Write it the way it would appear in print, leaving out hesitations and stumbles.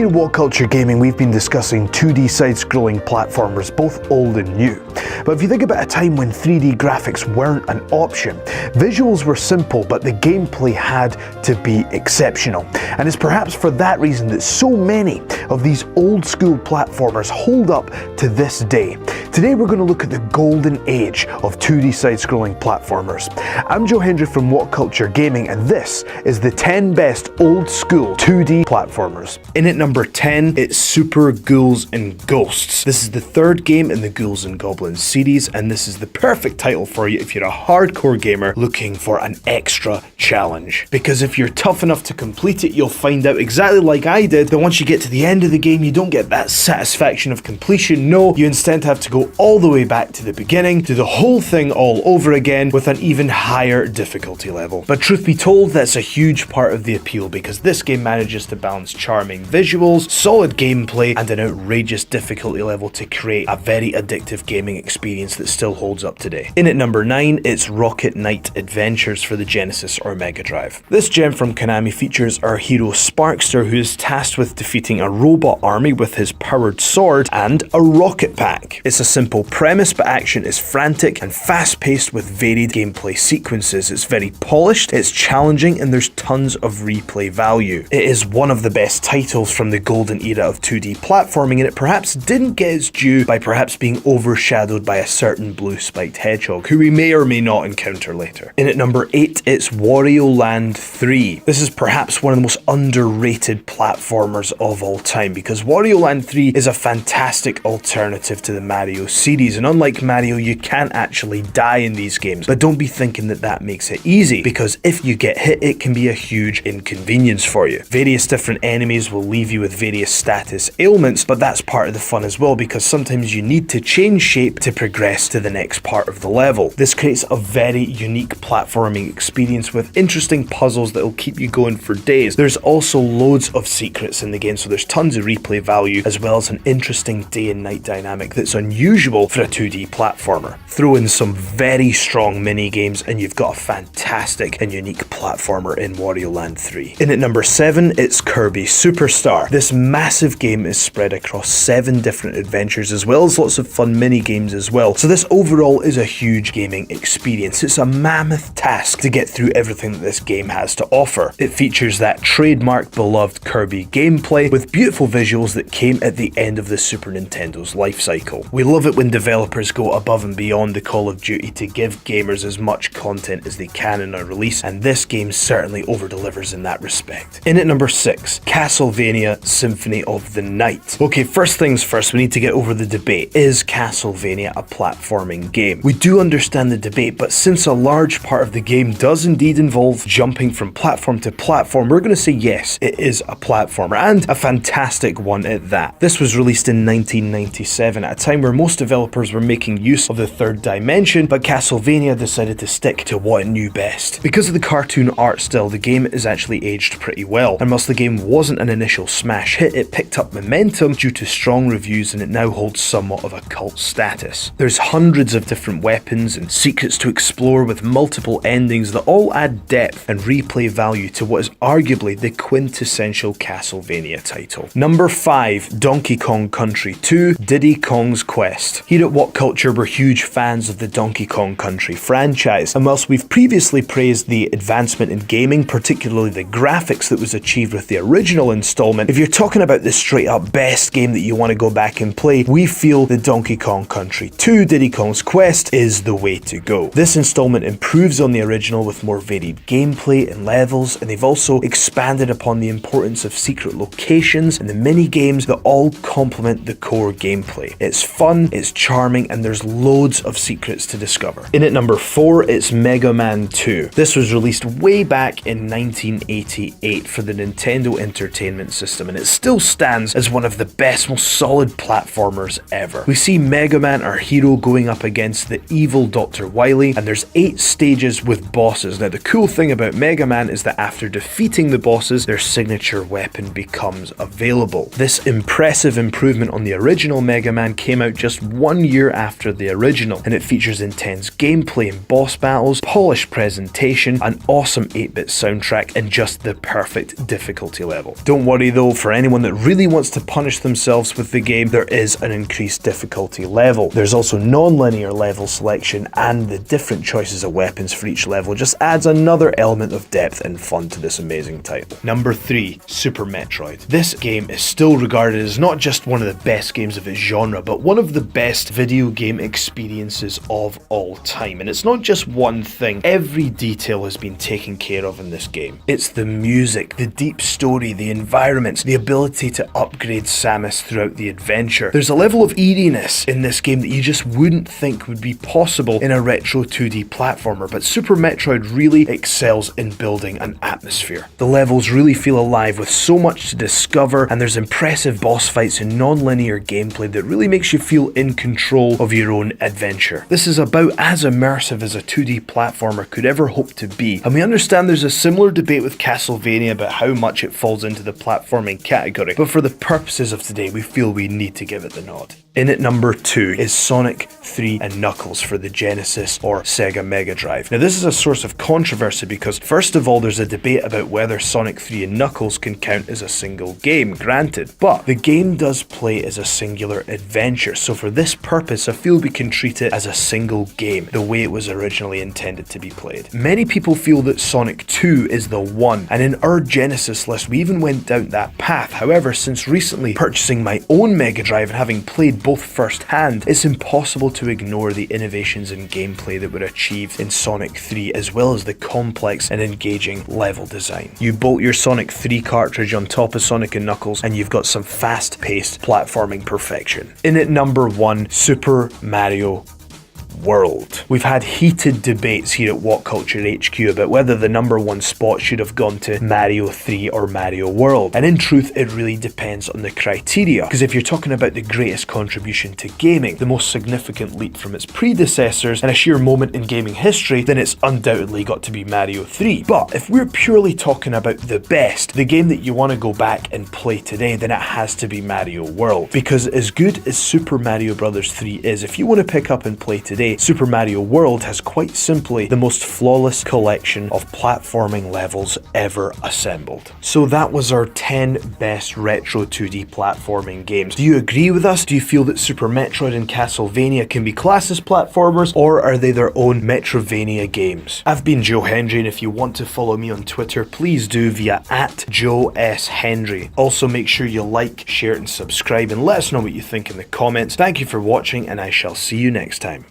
Here at What Culture Gaming, we've been discussing 2D side-scrolling platformers, both old and new. But if you think about a time when 3D graphics weren't an option, visuals were simple, but the gameplay had to be exceptional. And it's perhaps for that reason that so many of these old-school platformers hold up to this day. Today we're going to look at the golden age of 2D side-scrolling platformers. I'm Joe Hendry from What Culture Gaming, and this is the 10 best old-school 2D platformers. In at number 10, it's Super Ghouls and Ghosts. This is the third game in the Ghouls and Goblins series, and this is the perfect title for you if you're a hardcore gamer looking for an extra challenge. Because if you're tough enough to complete it, you'll find out exactly like I did, that once you get to the end of the game, you don't get that satisfaction of completion. No, you instead have to go all the way back to the beginning, do the whole thing all over again with an even higher difficulty level. But truth be told, that's a huge part of the appeal, because this game manages to balance charming visuals, solid gameplay, and an outrageous difficulty level to create a very addictive gaming experience that still holds up today. In at number 9, it's Rocket Knight Adventures for the Genesis or Mega Drive. This gem from Konami features our hero Sparkster, who is tasked with defeating a robot army with his powered sword and a rocket pack. It's a simple premise, but action is frantic and fast-paced with varied gameplay sequences. It's very polished, it's challenging, and there's tons of replay value. It is one of the best titles from the golden era of 2D platforming, and it perhaps didn't get its due by perhaps being overshadowed by a certain blue spiked hedgehog, who we may or may not encounter later. In at number 8, it's Wario Land 3. This is perhaps one of the most underrated platformers of all time, because Wario Land 3 is a fantastic alternative to the Mario series, and unlike Mario, you can't actually die in these games. But don't be thinking that that makes it easy, because if you get hit, it can be a huge inconvenience for you. Various different enemies will leave you with various status ailments, but that's part of the fun as well, because sometimes you need to change shape to progress to the next part of the level. This creates a very unique platforming experience with interesting puzzles that will keep you going for days. There's also loads of secrets in the game, so there's tons of replay value, as well as an interesting day and night dynamic that's unusual for a 2D platformer. Throw in some very strong mini games and you've got a fantastic and unique platformer in Wario Land 3. In at number 7, it's Kirby Superstar. This massive game is spread across 7 different adventures, as well as lots of fun mini games as well. So this overall is a huge gaming experience. It's a mammoth task to get through everything that this game has to offer. It features that trademark beloved Kirby gameplay with beautiful visuals that came at the end of the Super Nintendo's life cycle. We love it when developers go above and beyond the Call of Duty to give gamers as much content as they can in a release, and this game certainly over-delivers in that respect. In at number 6, Castlevania Symphony of the Night. Okay, first things first, we need to get over the debate. Is Castlevania a platforming game? We do understand the debate, but since a large part of the game does indeed involve jumping from platform to platform, we're going to say yes, it is a platformer, and a fantastic one at that. This was released in 1997 at a time where most developers were making use of the third dimension, but Castlevania decided to stick to what it knew best. Because of the cartoon art style, the game is actually aged pretty well, and whilst the game wasn't an initial smash hit, it picked up momentum due to strong reviews, and it now holds somewhat of a cult status. There's hundreds of different weapons and secrets to explore, with multiple endings that all add depth and replay value to what is arguably the quintessential Castlevania title. Number 5, Donkey Kong Country 2, Diddy Kong's Quest. Here at What Culture, we're huge fans of the Donkey Kong Country franchise, and whilst we've previously praised the advancement in gaming, particularly the graphics that was achieved with the original installment, if you're talking about the straight up best game that you want to go back and play, we feel the Donkey Kong Country 2, Diddy Kong's Quest is the way to go. This installment improves on the original with more varied gameplay and levels, and they've also expanded upon the importance of secret locations and the mini games that all complement the core gameplay. It's fun, it's charming, and there's loads of secrets to discover. In at number 4, it's Mega Man 2. This was released way back in 1988 for the Nintendo Entertainment System, and it still stands as one of the best, most solid platformers ever. We see Mega Man, our hero, going up against the evil Dr. Wily, and there's 8 stages with bosses. Now, the cool thing about Mega Man is that after defeating the bosses, their signature weapon becomes available. This impressive improvement on the original Mega Man came out just 1 year after the original, and it features intense gameplay and boss battles, polished presentation, an awesome 8-bit soundtrack, and just the perfect difficulty level. Don't worry though, Also, for anyone that really wants to punish themselves with the game, there is an increased difficulty level. There's also non-linear level selection, and the different choices of weapons for each level just adds another element of depth and fun to this amazing title. Number 3, Super Metroid. This game is still regarded as not just one of the best games of its genre, but one of the best video game experiences of all time. And it's not just one thing. Every detail has been taken care of in this game. It's the music, the deep story, the environments, the ability to upgrade Samus throughout the adventure. There's a level of eeriness in this game that you just wouldn't think would be possible in a retro 2D platformer, but Super Metroid really excels in building an atmosphere. The levels really feel alive with so much to discover, and there's impressive boss fights and non-linear gameplay that really makes you feel in control of your own adventure. This is about as immersive as a 2D platformer could ever hope to be, and we understand there's a similar debate with Castlevania about how much it falls into the platforming category, but for the purposes of today, we feel we need to give it the nod. In at number 2 is Sonic 3 and Knuckles for the Genesis or Sega Mega Drive. Now this is a source of controversy because first of all there's a debate about whether Sonic 3 and Knuckles can count as a single game, granted, but the game does play as a singular adventure, so for this purpose I feel we can treat it as a single game, the way it was originally intended to be played. Many people feel that Sonic 2 is the one, and in our Genesis list we even went down that path. However, since recently purchasing my own Mega Drive and having played both firsthand, it's impossible to ignore the innovations in gameplay that were achieved in Sonic 3, as well as the complex and engaging level design. You bolt your Sonic 3 cartridge on top of Sonic and Knuckles and you've got some fast-paced platforming perfection. In at number 1, Super Mario World. We've had heated debates here at What Culture HQ about whether the number 1 spot should have gone to Mario 3 or Mario World, and in truth it really depends on the criteria, because if you're talking about the greatest contribution to gaming, the most significant leap from its predecessors, and a sheer moment in gaming history, then it's undoubtedly got to be Mario 3. But if we're purely talking about the best, the game that you want to go back and play today, then it has to be Mario World, because as good as Super Mario Bros. 3 is, if you want to pick up and play today, Super Mario World has quite simply the most flawless collection of platforming levels ever assembled. So that was our 10 best retro 2D platforming games. Do you agree with us? Do you feel that Super Metroid and Castlevania can be classed as platformers, or are they their own Metrovania games? I've been Joe Hendry, and if you want to follow me on Twitter, please do via @JoeSHendry. Also make sure you like, share and subscribe, and let us know what you think in the comments. Thank you for watching, and I shall see you next time.